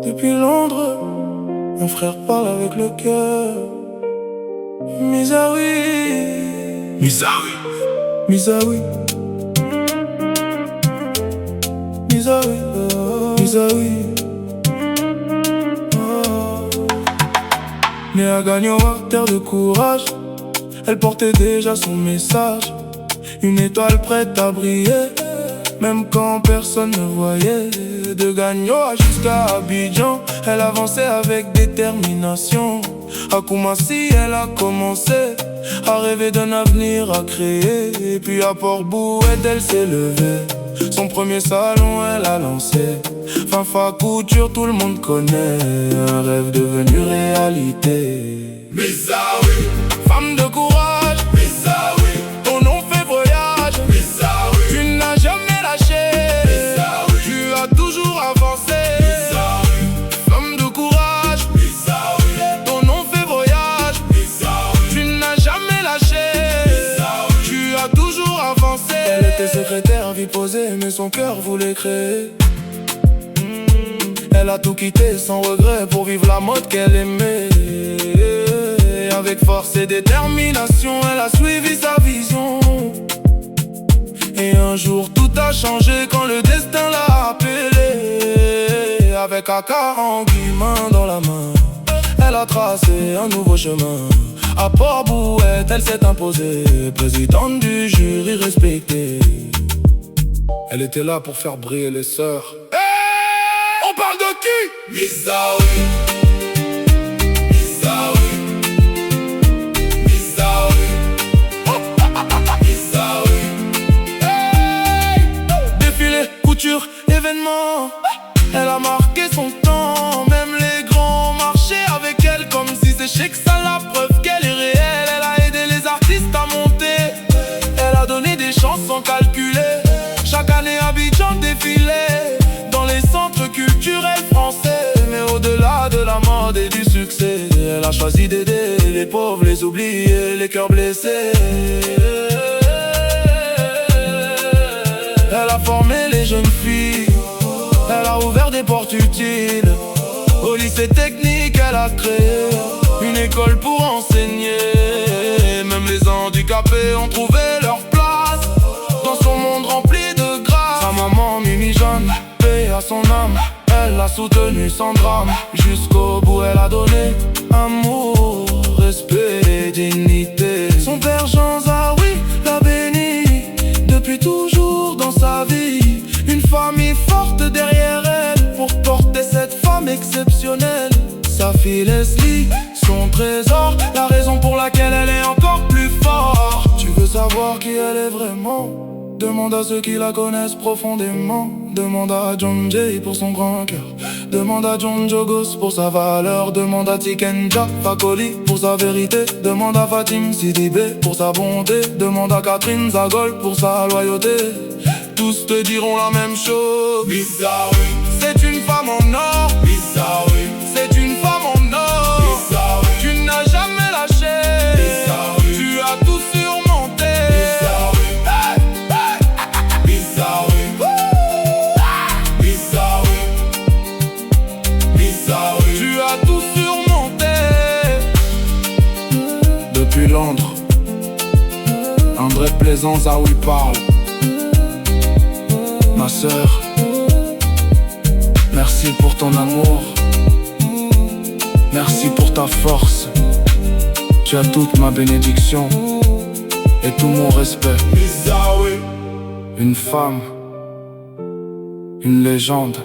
Depuis Londres, mon frère parle avec le cœur. Misawi, Misawi, Misawi, Misawi, oh, Misawi. Oh. Née à Gagnoa, terre de courage, elle portait déjà son message. Une étoile prête à briller, même quand personne ne voyait. De Gagnoa jusqu'à Abidjan, elle avançait avec détermination. À Koumassi, elle a commencé à rêver d'un avenir à créer. Et puis à Port-Bouët, elle s'est levée. Son premier salon, elle a lancé. Fafa Couture, tout le monde connaît. Un rêve devenu réalité. Misawi, Femme de courage, Misawi, ton nom fait voyage. Misawi, Tu n'as jamais lâché, Misawi, tu as toujours avancé. Misawi, Femme de courage, Misawi, ton nom fait voyage. Misawi, Tu n'as jamais lâché, tu as toujours avancé. Elle était secrétaire, vie posée, mais son cœur voulait créer. Elle a tout quitté sans regret pour vivre la mode qu'elle aimait. Avec force et détermination, elle a suivi sa vision. Et un jour tout a changé quand le destin l'a appelée. Avec Akarangi, main dans la main, elle a tracé un nouveau chemin. À Port-Bouët, elle s'est imposée, présidente du jury respectée. Elle était là pour faire briller les sœurs. On parle de qui? Misawi, Misawi, Misawi, Misawi. Hey! Défilé, couture, événement. Elle a marqué son temps. Même les grands marchaient avec elle comme si c'est que ça la preuve qu'elle est réelle. Elle a aidé les artistes à monter. Elle a donné des chansons calculées. Chaque année Abidjan défilait dans les centres culturels français. Mais au-delà de la mode et du succès, elle a choisi d'aider les pauvres, les oubliés, les cœurs blessés. Elle a formé les jeunes filles, elle a ouvert des portes utiles. Au lycée technique, elle a créé une école pour enseigner. Même les handicapés ont trouvé leur place dans son monde rempli de grâce. Sa maman Mimi Jeanne, paix à son âme, elle l'a soutenue sans drame. Jusqu'au bout elle a donné amour, respect et dignité. Son père Jean Zawi l'a béni depuis toujours dans sa vie. Une famille forte derrière elle pour porter cette femme exceptionnelle. Sa fille Leslie, son trésor, la raison pour laquelle elle est encore plus forte. Tu veux savoir qui elle est vraiment? Demande à ceux qui la connaissent profondément. Demande à John Jay pour son grand cœur. Demande à John Jogos pour sa valeur. Demande à Tikenja Fakoli pour sa vérité. Demande à Fatim Sidibé pour sa bonté. Demande à Catherine Zagol pour sa loyauté. Tous te diront la même chose. Misawi, C'est une femme en or. Misawi, C'est une femme en or. Misawi, Tu n'as jamais lâché. Misawi, Tu as tout surmonté. Misawi, Misawi, Misawi, Misawi. Tu as tout surmonté. Depuis Londres, André Plaisance à oui parle. Ma sœur, merci pour ton amour. Merci pour ta force. Tu as toute ma bénédiction et tout mon respect. Misawi, Une femme, une légende.